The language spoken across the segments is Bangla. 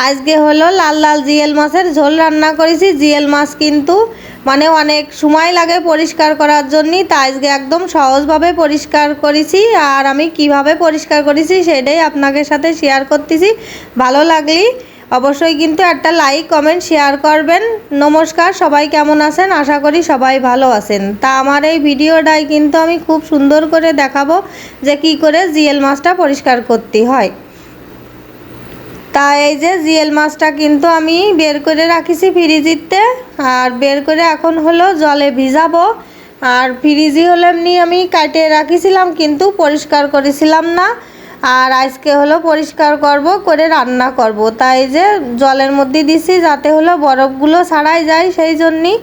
আজকে হলো লাল লাল জিয়েল মাছের ঝোল রান্না করেছি। জিয়েল মাছ কিন্তু মানে অনেক সময় লাগে পরিষ্কার করার জন্য, তাই আজকে একদম সহজভাবে পরিষ্কার করেছি। আর আমি কিভাবে পরিষ্কার করেছি সেটাই আপনাদের সাথে শেয়ার করতেছি। ভালো লাগলে অবশ্যই কিন্তু একটা লাইক কমেন্ট শেয়ার করবেন। নমস্কার, সবাই কেমন আছেন? আশা করি সবাই ভালো আছেন। তা আমার এই ভিডিওটাই কিন্তু আমি খুব সুন্দর করে দেখাবো যে কি করে জিয়েল মাছটা পরিষ্কার করতে হয়। তাই এই যে জিয়েল মাছটা কিন্তু আমি বের করে রাখিছি ফ্রিজিতে, আর বের করে এখন হলো জলে ভিজাবো। আর ফ্রিজি হলো এমনি আমি কাটে রাখিছিলাম কিন্তু পরিষ্কার করেছিলাম না। আর আজকে হলো পরিষ্কার করব করে রান্না করব, তাই যে জলের মধ্যে দিছি যাতে হলো বরফগুলো ছাড়াই যায় সেই জন্যই।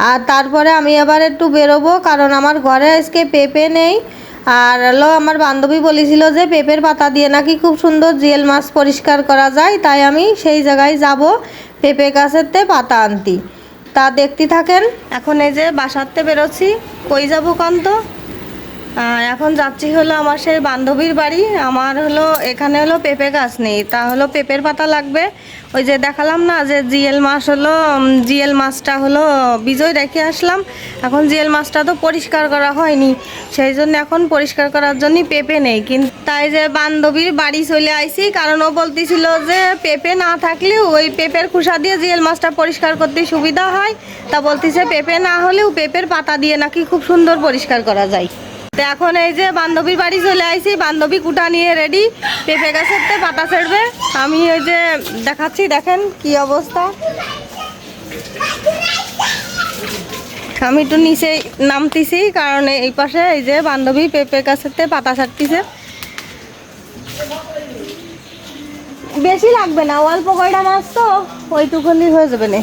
আর তারপরে আমি আবার একটু বেরোবো, কারণ আমার ঘরে আজকে পেঁপে নেই। আর হলো আমার বান্ধবী বলেছিল যে পেঁপের পাতা দিয়ে নাকি খুব সুন্দর জিয়েল মাছ পরিষ্কার করা যায়, তাই আমি সেই জায়গায় যাব পেঁপে গাছেতে পাতা আনতি। তা দেখতে থাকেন। এখন এই যে বাসাতে বেরোচ্ছি, কই যাবো কান্ত। এখন যাচ্ছি হলো আমার সেই বান্ধবীর বাড়ি। আমার হলো এখানে হলো পেঁপে গাছ নেই, তা হলো পেঁপের পাতা লাগবে। ওই যে দেখালাম না যে জিয়েল মাছ হলো, জিয়েল মাছটা হলো বিজয় রেখে আসলাম। এখন জিয়েল মাছটা তো পরিষ্কার করা হয়নি, সেই জন্য এখন পরিষ্কার করার জন্য পেঁপে নেই। কিন্তু তাই যে বান্ধবীর বাড়ি চলে আইছি, কারণ ও বলতেছিল যে পেঁপে না থাকলেও ওই পেঁপের খোসা দিয়ে জিয়েল মাছটা পরিষ্কার করতে সুবিধা হয়। তা বলতেছে পেঁপে না হলেও পেঁপের পাতা দিয়ে নাকি খুব সুন্দর পরিষ্কার করা যায়। তো এখন এই যে বান্ধবীর বাড়ি চলে আইছি, বান্ধবী কুটা নিয়ে রেডি, পেঁপে গাছের পাতা ছেড়বে। আমি ওই যে দেখাচ্ছি, দেখেন কি অবস্থা। আমি একটু নিচে নামতেছি, কারণ এই পাশে এই যে বান্ধবী পেঁপে গাছের পাতা ছাড়তেছে। বেশি লাগবে না, অল্প কয়টা মাছ তো ওইটুকুনি হয়ে যাবে না।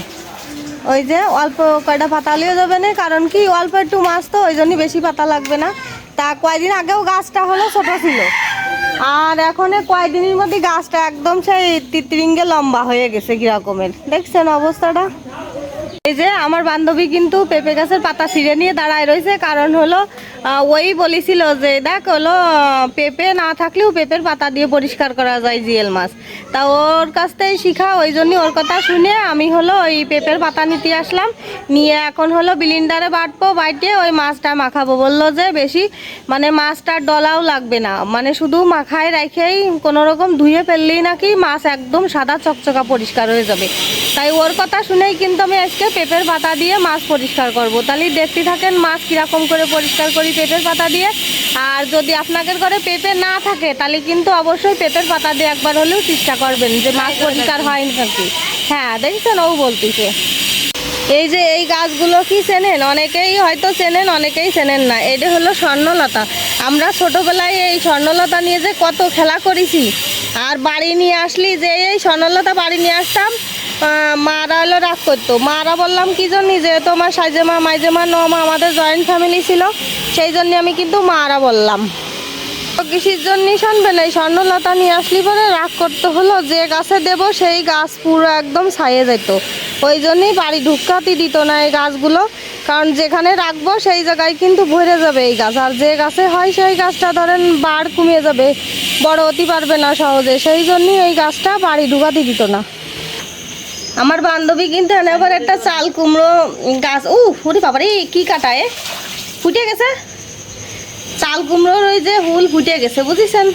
ওই যে অল্প কয়টা পাতা হলেও যাবে না, কারণ কি অল্প একটু মাছ তো ওই জন্যই বেশি পাতা লাগবে না। তা কয়দিন আগেও গাছটা হলো ছোট ছিল, আর এখন কয়দিনের মধ্যে গাছটা একদম সেই তিতরিঙ্গে লম্বা হয়ে গেছে কিরকমের, দেখছেন অবস্থাটা। এই যে আমার বান্ধবী কিন্তু পেঁপে গাছের পাতা ছিঁড়ে নিয়ে দাঁড়ায় রয়েছে, কারণ হলো ওই বলেছিল যে দেখ হলো পেঁপে না থাকলেও পেঁপের পাতা দিয়ে পরিষ্কার করা যায় জিয়েল মাছ। তা ওর কাছ থেকে শিখা, ওই জন্য ওর কথা শুনে আমি হলো ওই পেঁপের পাতা নিতে আসলাম। নিয়ে এখন হলো বিলিন্ডারে বাটবো, বাইটে ওই মাছটা মাখাবো। বললো যে বেশি মানে মাছটার ডলাও লাগবে না, মানে শুধু মাখায় রেখেই কোনো রকম ধুয়ে ফেললেই নাকি মাছ একদম সাদা চকচকা পরিষ্কার হয়ে যাবে। তাই ওর কথা শুনেই কিন্তু আমি আজকে পেঁপের পাতা দিয়ে মাছ পরিষ্কার করব। তাহলে দেখতে থাকেন মাছ কীরকম করে পরিষ্কার করি পেঁপের পাতা দিয়ে। আর যদি আপনাদের ঘরে পেঁপে না থাকে তাহলে কিন্তু অবশ্যই পেঁপের পাতা দিয়ে একবার হলেও চেষ্টা করবেন যে মাছ পরিষ্কার হয় নাকি। হ্যাঁ দেখছেন, ও বলতেছে। এই যে এই গাছগুলো কি চেনেন? অনেকেই হয়তো চেনেন, অনেকেই চেনেন না। এটা হলো স্বর্ণলতা। আমরা ছোটোবেলায় এই স্বর্ণলতা নিয়ে যে কত খেলা করেছি। আর বাড়ি নিয়ে আসলি যে এই স্বর্ণলতা বাড়ি নিয়ে আসতাম, মারা হলো রাগ করতো। মারা বললাম কি জন্য, যে তোমার সাইজেমা মাইজেমা নমা আমাদের জয়েন্ট ফ্যামিলি ছিল, সেই জন্য আমি কিন্তু মারা বললাম। কৃষির জন্যই শুনবেন, এই স্বর্ণলতা নিয়ে আসলি পরে রাগ করতে হলো, যে গাছে দেব সেই গাছ পুরো একদম ছাইয়ে যেত। ওই জন্যই বাড়ি ঢুকাতে দিত না এই গাছগুলো, কারণ যেখানে রাখবো সেই জায়গায় কিন্তু ভরে যাবে এই গাছ। আর যে গাছে হয় সেই গাছটা ধরেন বাড় কমে যাবে, বড় হতে পারবে না সহজে, সেই জন্যই এই গাছটা বাড়ি ঢুকাতে দিত না। আমার বান্ধবী কিন্তু আবার একটা চাল কুমড়ো গাছ, ফুরি বাবারে কি কাটায় ফুটে গেছে। চাল কুমড়োর ওই যে হুল ফুটে গেছে, বুঝেছেন।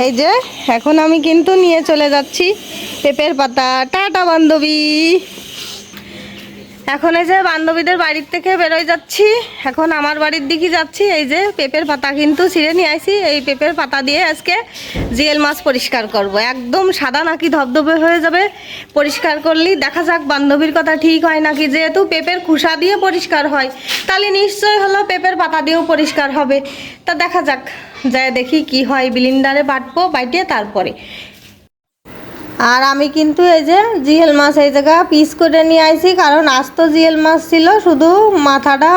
এই যে এখন আমি কিন্তু নিয়ে চলে যাচ্ছি পেঁপের পাতা। টাটা বান্ধবী। এখন এই যে বান্ধবীদের বাড়ির থেকে বেরোয় যাচ্ছি, এখন আমার বাড়ির দিকে যাচ্ছি। এই যে পেঁপের পাতা কিন্তু ছিঁড়ে নিয়ে আসি, এই পেঁপের পাতা দিয়ে আজকে জিয়েল মাছ পরিষ্কার করব। একদম সাদা নাকি ধবধবে হয়ে যাবে পরিষ্কার করলেই। দেখা যাক বান্ধবীর কথা ঠিক হয় নাকি। যেহেতু পেঁপের খোসা দিয়ে পরিষ্কার হয়, তাহলে নিশ্চয় হলো পেঁপের পাতা দিয়েও পরিষ্কার হবে। তা দেখা যাক, যাই দেখি কি হয়। বিলিন্ডারে বাটবো, বাইটে তারপরে। আর আমি কিন্তু এই যে জিয়েল মাছ এই জায়গা পিস করে নিয়ে আইছি, কারণ আস্ত জিয়েল মাছ ছিল, শুধু মাথাটা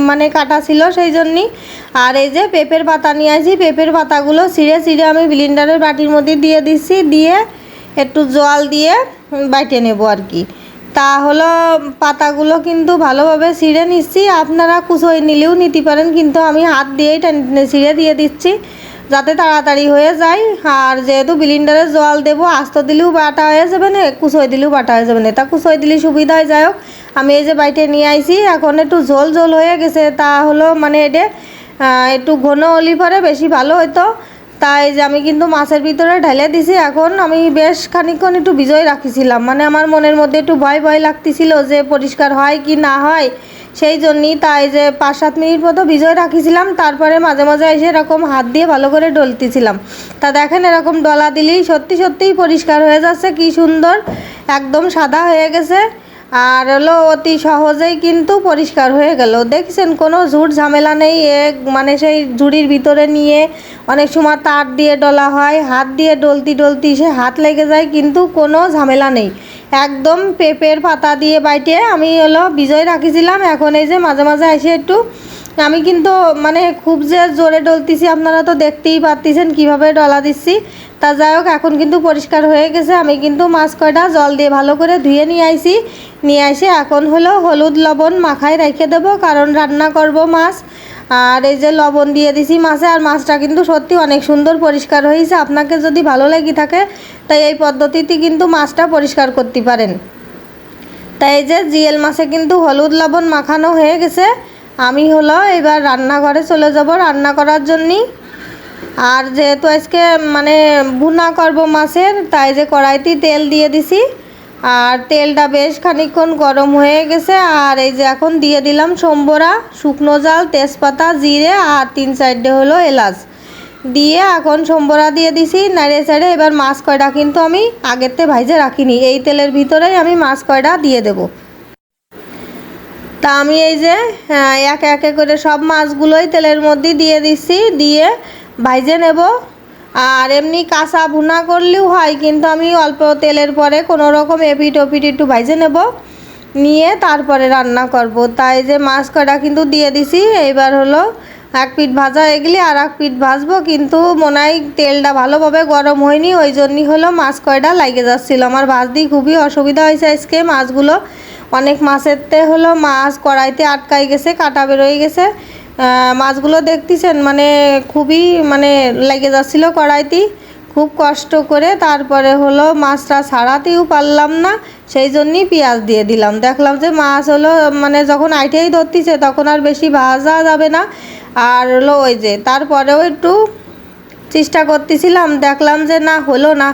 মানে কাটা ছিল সেই জন্যই। আর এই যে পেঁপের পাতা নিয়ে আইছি, পেঁপের পাতাগুলো ছিঁড়ে ছিঁড়ে আমি ব্লেন্ডারের বাটির মধ্যে দিয়ে দিচ্ছি, দিয়ে একটু জল দিয়ে বাইটে নেব আর কি। তা হলো পাতাগুলো কিন্তু ভালোভাবে ছিঁড়ে নিচ্ছি, আপনারা কুচোয় নিলেও নিতে পারেন, কিন্তু আমি হাত দিয়েই ছিঁড়ে দিয়ে দিচ্ছি। যাতে তাড়াতাড়ি হয়ে যায়। আর যেহেতু ব্লেন্ডারে জল দেবো, আস্ত দিলেও বাটা হয়ে যাবে না, কুচই দিলেও বাটা হয়ে যাবে না, তা কুচই দিলে সুবিধা হয়। যাই হোক, আমি এই যে বাইটে নিয়ে আইছি, এখন একটু ঝোল ঝোল হয়ে গেছে, তা হলো মানে এটা একটু ঘন হলে পরে বেশি ভালো হতো। তাই যে আমি কিন্তু মাছের ভিতরে ঢেলে দিছি। এখন আমি বেশ খানিকক্ষণ একটু ভিজোয় রাখিছিলাম, মানে আমার মনের মধ্যে একটু ভয় ভয় লাগতেছিল যে পরিষ্কার হয় কি না হয়, সেই জন্যই তাই যে 5-7 মিনিট মতো ভিজোয় রাখিছিলাম। তারপরে মাঝে মাঝে এসে এরকম হাত দিয়ে ভালো করে ডলতেছিলাম। তা দেখেন এরকম ডলা দিলেই সত্যি সত্যিই পরিষ্কার হয়ে যাচ্ছে, কি সুন্দর একদম সাদা হয়ে গেছে। আর হলো অতি সহজেই কিন্তু পরিষ্কার হয়ে গেল। দেখছেন কোনো ঝুট ঝামেলা নেই। মানে সেই ঝুড়ির ভিতরে নিয়ে অনেক সময় তার দিয়ে ডলা হয়, হাত দিয়ে ডলতি ডলতি সে হাত লেগে যায়, কিন্তু কোনো ঝামেলা নেই। একদম পেঁপের পাতা দিয়ে বাইটে আমি হলো ভিজোয় রাখিছিলাম। এখন এই যে মাঝে মাঝে এসে একটু আমি কিন্তু মানে খুব যে জোরে ডলতেছি, আপনারা তো দেখতেই পাচ্ছেন কীভাবে ডলা দিচ্ছি। তা যাই হোক, এখন কিন্তু পরিষ্কার হয়ে গেছে। আমি কিন্তু মাছ কয়টা জল দিয়ে ভালো করে ধুয়ে নিয়ে আইছি। নিয়ে এসে এখন হলো হলুদ লবণ মাখায় রেখে দেবো, কারণ রান্না করব মাছ। আর এই যে লবণ দিয়ে দিছি মাছে, আর মাছটা কিন্তু সত্যি অনেক সুন্দর পরিষ্কার হয়েছে। আপনাকে যদি ভালো লেগে থাকে তাই এই পদ্ধতিতে কিন্তু মাছটা পরিষ্কার করতে পারেন। তাই এই যে জিএল মাছে কিন্তু হলুদ লবণ মাখানো হয়ে গেছে। আমি হলো এবার রান্নাঘরে চলে যাব রান্না করার জন্যই। আর যেহেতু আজকে মানে ভুনা করব মাছের, তাই যে কড়াইতে তেল দিয়ে দিছি। আর তেলটা বেশ খানিকক্ষণ গরম হয়ে গেছে। আর এই যে এখন দিয়ে দিলাম সম্বরা, শুকনো জাল, তেজপাতা, জিরে আর 3-4টে হলো এলাচ দিয়ে এখন সম্বরা দিয়ে দিছি নাড়িয়ে চাড়ে। এবার মাছ কয়টা কিন্তু আমি আগেরতে ভাইজে রাখিনি, এই তেলের ভিতরেই আমি মাছ কয়টা দিয়ে দেব। তা আমি এই যে একে একে করে সব মাছগুলোই তেলের মধ্যে দিয়ে দিচ্ছি, দিয়ে ভাইজে নেব। আর এমনি কাঁচা ভুনা করলেও হয়, কিন্তু আমি অল্প তেলের পরে কোনো রকম এপিট ওপিট একটু ভাইজে নেব, নিয়ে তারপরে রান্না করব। তাই যে মাছ কয়টা কিন্তু দিয়ে দিছি। এইবার হলো এক পিঠ ভাজা হয়ে গেলে আর এক পিঠ ভাজবো, কিন্তু মনে হয় তেলটা ভালোভাবে গরম হয়নি, ওই জন্যই হলো মাছ কয়টা লাগে যাচ্ছিলো। আমার ভাজতেই খুবই অসুবিধা হয়েছে আজকে। মাছগুলো অনেক মাছেরতে হলো মাছ কড়াইতে আটকাই গেছে, কাটা বেরোয় গেছে। মাছগুলো দেখতেছেন মানে খুবই মানে লেগে যাচ্ছিলো কড়াইতে, খুব কষ্ট করে। তারপরে হলো মাছটা ছাড়াতেও পারলাম না, সেই জন্যই পেঁয়াজ দিয়ে দিলাম। দেখলাম যে মাছ হলো মানে যখন আইটেই ধরতেছে তখন আর বেশি ভাজা যাবে না। আর হলো ওই যে তারপরেও একটু চেষ্টা করতেছিলাম, দেখলাম যে না হলো না,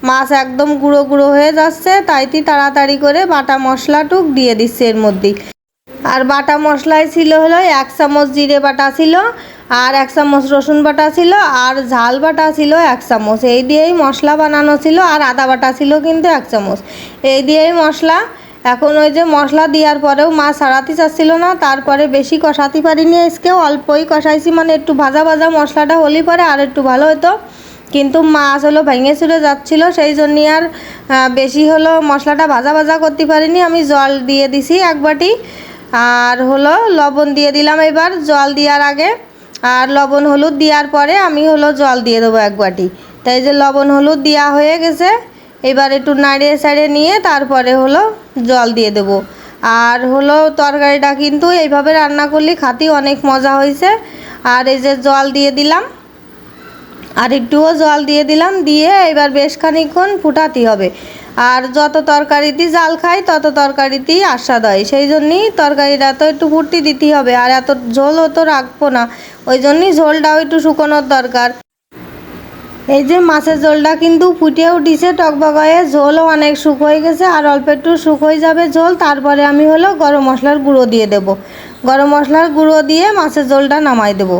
মাছ একদম গুঁড়ো গুঁড়ো হয়ে যাচ্ছে। তাইতে তাড়াতাড়ি করে বাটা মশলাটুক দিয়ে দিচ্ছে এর মধ্যেই। আর বাটা মশলায় ছিল হলো 1 চামচ জিরে বাটা ছিল, আর 1 চামচ রসুন বাটা ছিল, আর ঝাল বাটা ছিল 1 চামচ। এই দিয়েই মশলা বানানো ছিল। আর আদা বাটা ছিল কিন্তু 1 চামচ। এই দিয়েই মশলা। এখন ওই যে মশলা দেওয়ার পরেও মাছ ছাড়াতে চাচ্ছিল না, তারপরে বেশি কষাতে পারিনি আজকে, অল্পই কষাইছি, মানে একটু ভাজা ভাজা মশলাটা হলে পরে আর একটু ভালো হতো। কিন্তু মাছ হলো ভেঙে চুরে যাচ্ছিলো, সেই জন্যই আর বেশি হলো মশলাটা ভাজা ভাজা করতে পারিনি। আমি জল দিয়ে দিছি 1 বাটি, আর হলো লবণ দিয়ে দিলাম এবার জল দেওয়ার আগে। আর লবণ হলুদ দেওয়ার পরে আমি হলো জল দিয়ে দেবো 1 বাটি। তাই যে লবণ হলুদ দেওয়া হয়ে গেছে, এবার একটু নাড়িয়ে চাড়িয়ে নিয়ে তারপরে হলো জল দিয়ে দেবো। আর হলো তরকারিটা কিন্তু এইভাবে রান্না করলে খাতে অনেক মজা হয়েছে। আর এই যে জল দিয়ে দিলাম, আর একটুও জল দিয়ে দিলাম, দিয়ে এবার বেশ খানিকক্ষণ ফুটাতে হবে। আর যত তরকারিতে জাল খাই তত তরকারিতেই আস্বাদ হয়, সেই জন্যই তরকারিটা তো একটু ফুটতে দিতেই হবে। আর এত ঝোলও তো রাখবো না, ওই জন্যই ঝোলটাও একটু শুকোনোর দরকার। এই যে মাছের ঝোলটা কিন্তু ফুটে উঠেছে টকবক হয়ে, ঝোলও অনেক শুক হয়ে গেছে। আর অল্প একটু শুক হয়ে যাবে ঝোল, তারপরে আমি হলো গরম মশলার গুঁড়ো দিয়ে দেব। গরম মশলার গুঁড়ো দিয়ে মাছের ঝোলটা নামাই দেবো।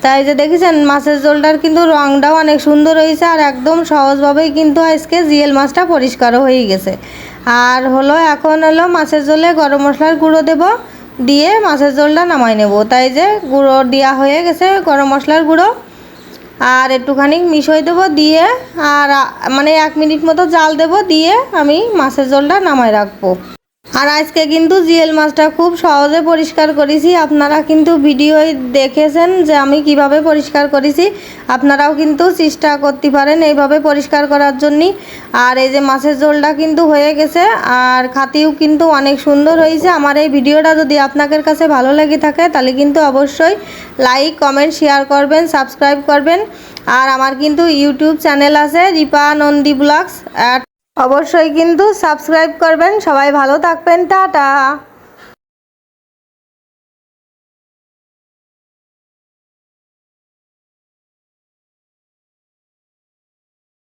তাই যে দেখেছেন মাছের ঝোলটার কিন্তু রঙটাও অনেক সুন্দর হয়েছে, আর একদম সহজভাবেই কিন্তু আজকে জিএল মাছটা পরিষ্কারও হয়ে গেছে। আর হলো এখন হলো মাছের ঝোলে গরম মশলার গুঁড়ো দেব, দিয়ে মাছের ঝোলটা নামাই নেব। তাই যে গুঁড়ো দেওয়া হয়ে গেছে গরম মশলার গুঁড়ো, আর একটুখানি মিশিয়ে দেবো, দিয়ে আর মানে 1 মিনিট মতো জাল দেব, দিয়ে আমি মাছের ঝোলটা নামাই রাখবো। আর আজকে কিন্তু জিএল মাছটা খুব সহজে পরিষ্কার করেছি। আপনারা কিন্তু ভিডিওয় দেখেছেন যে আমি কিভাবে পরিষ্কার করেছি, আপনারাও কিন্তু চেষ্টা করতে পারেন এইভাবে পরিষ্কার করার জন্যই। আর এই যে মাছের ঝোলটা কিন্তু হয়ে গেছে, আর খাতিও কিন্তু অনেক সুন্দর হয়েছে। আমার এই ভিডিওটা যদি আপনাদের কাছে ভালো লেগে থাকে তাহলে কিন্তু অবশ্যই লাইক কমেন্ট শেয়ার করবেন, সাবস্ক্রাইব করবেন। আর আমার কিন্তু ইউটিউব চ্যানেল আছে রিপা নন্দী ব্লগস, অবশ্যই কিন্তু সাবস্ক্রাইব করবেন। সবাই ভালো থাকবেন, টাটা।